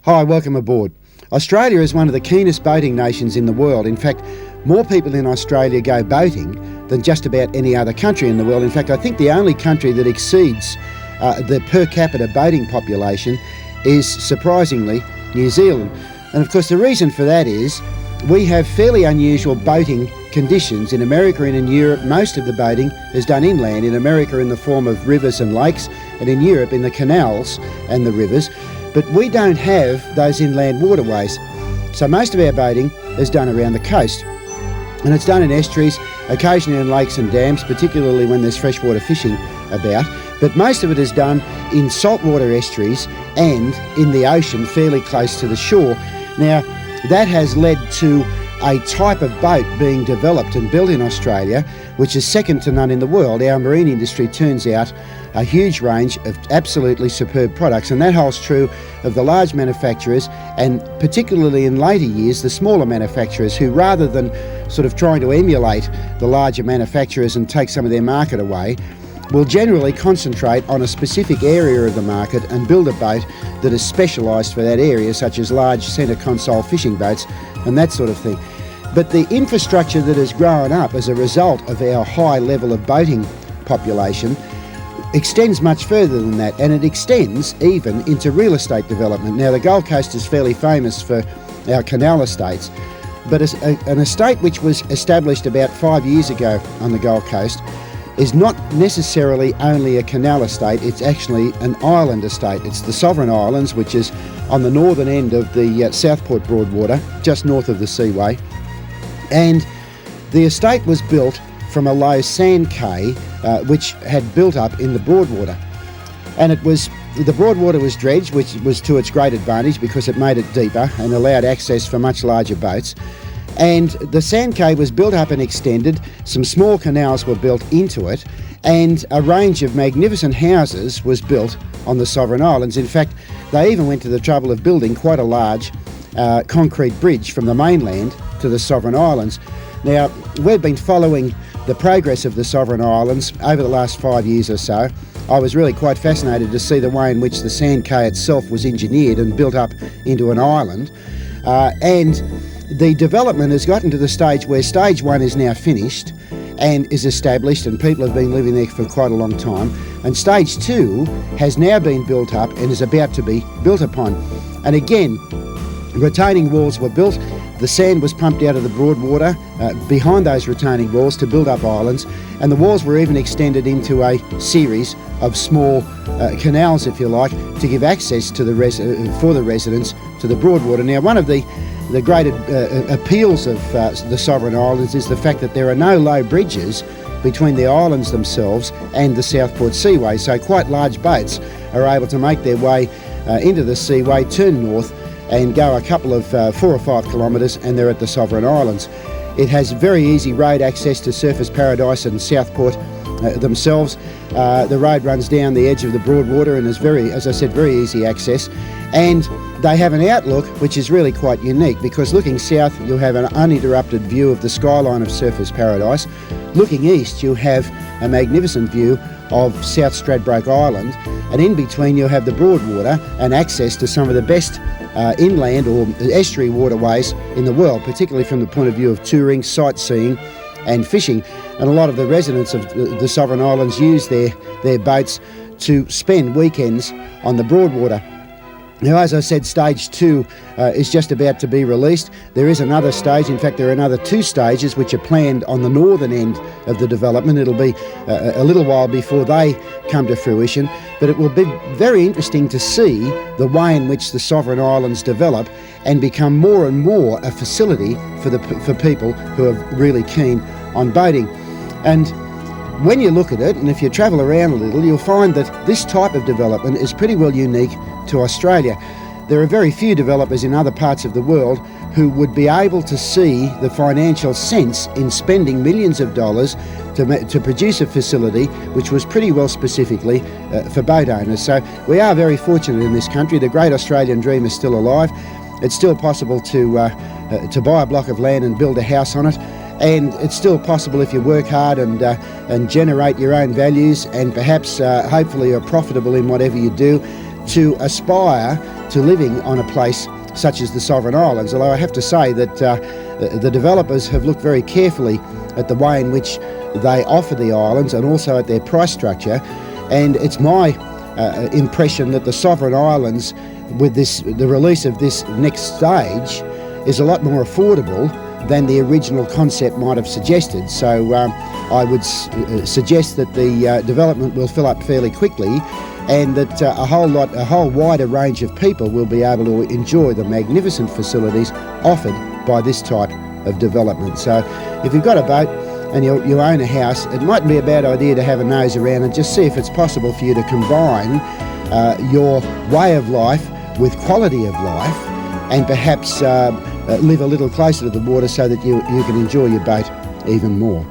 Hi, welcome aboard. Australia is one of the keenest boating nations in the world. In fact, more people in Australia go boating than just about any other country in the world. In fact, I think the only country that exceeds the per capita boating population is, surprisingly, New Zealand. And of course the reason for that is we have fairly unusual boating conditions. In America and in Europe, most of the boating is done inland. In America in the form of rivers and lakes, and in Europe in the canals and the rivers. But we don't have those inland waterways. So most of our boating is done around the coast. And it's done in estuaries, occasionally in lakes and dams, particularly when there's freshwater fishing about. But most of it is done in saltwater estuaries and in the ocean fairly close to the shore. Now, that has led to a type of boat being developed and built in Australia, which is second to none in the world. Our marine industry turns out a huge range of absolutely superb products, and that holds true of the large manufacturers and particularly in later years the smaller manufacturers who, rather than sort of trying to emulate the larger manufacturers and take some of their market away, will generally concentrate on a specific area of the market and build a boat that is specialised for that area, such as large centre console fishing boats and that sort of thing. But the infrastructure that has grown up as a result of our high level of boating population extends much further than that, and it extends even into real estate development. Now, the Gold Coast is fairly famous for our canal estates, but an estate which was established about 5 years ago on the Gold Coast is not necessarily only a canal estate, it's actually an island estate. It's the Sovereign Islands, which is on the northern end of the Southport Broadwater, just north of the Seaway. And the estate was built from a low sand cay which had built up in the Broadwater. And the Broadwater was dredged, which was to its great advantage because it made it deeper and allowed access for much larger boats. And the sand cay was built up and extended, some small canals were built into it, and a range of magnificent houses was built on the Sovereign Islands. In fact, they even went to the trouble of building quite a large concrete bridge from the mainland to the Sovereign Islands. Now, we've been following the progress of the Sovereign Islands over the last 5 years or so. I was really quite fascinated to see the way in which the sand cay itself was engineered and built up into an island. And the development has gotten to the stage where stage one is now finished and is established, and people have been living there for quite a long time. And stage two has now been built up and is about to be built upon. And again, retaining walls were built. The sand was pumped out of the Broadwater behind those retaining walls to build up islands, and the walls were even extended into a series of small canals, if you like, to give access to for the residents to the Broadwater. Now, one of the great appeals of the Sovereign Islands is the fact that there are no low bridges between the islands themselves and the Southport Seaway, so quite large boats are able to make their way into the Seaway, turn north and go a couple of 4 or 5 kilometres and they're at the Sovereign Islands. It has very easy road access to Surfers Paradise and Southport themselves. The road runs down the edge of the Broadwater and is very, as I said, very easy access. And they have an outlook which is really quite unique, because looking south you'll have an uninterrupted view of the skyline of Surfers Paradise. Looking east you'll have a magnificent view of South Stradbroke Island, and in between you'll have the Broadwater and access to some of the best inland or estuary waterways in the world, particularly from the point of view of touring, sightseeing and fishing. And a lot of the residents of the Sovereign Islands use their boats to spend weekends on the Broadwater. Now, as I said, stage two is just about to be released. There is another stage, in fact there are another 2 stages which are planned on the northern end of the development. It'll be a little while before they come to fruition, but it will be very interesting to see the way in which the Sovereign Islands develop and become more and more a facility for people who are really keen on boating. And when you look at it, and if you travel around a little, you'll find that this type of development is pretty well unique to Australia. There are very few developers in other parts of the world who would be able to see the financial sense in spending millions of dollars to produce a facility which was pretty well specifically for boat owners. So we are very fortunate in this country. The great Australian dream is still alive. It's still possible to buy a block of land and build a house on it. And it's still possible, if you work hard and generate your own values and perhaps hopefully are profitable in whatever you do, to aspire to living on a place such as the Sovereign Islands, although I have to say that the developers have looked very carefully at the way in which they offer the islands and also at their price structure, and it's my impression that the Sovereign Islands, with the release of this next stage, is a lot more affordable than the original concept might have suggested. So I would suggest that the development will fill up fairly quickly, and that a whole wider range of people will be able to enjoy the magnificent facilities offered by this type of development. So if you've got a boat and you own a house, it mightn't be a bad idea to have a nose around and just see if it's possible for you to combine your way of life with quality of life, and perhaps live a little closer to the water so that you can enjoy your boat even more.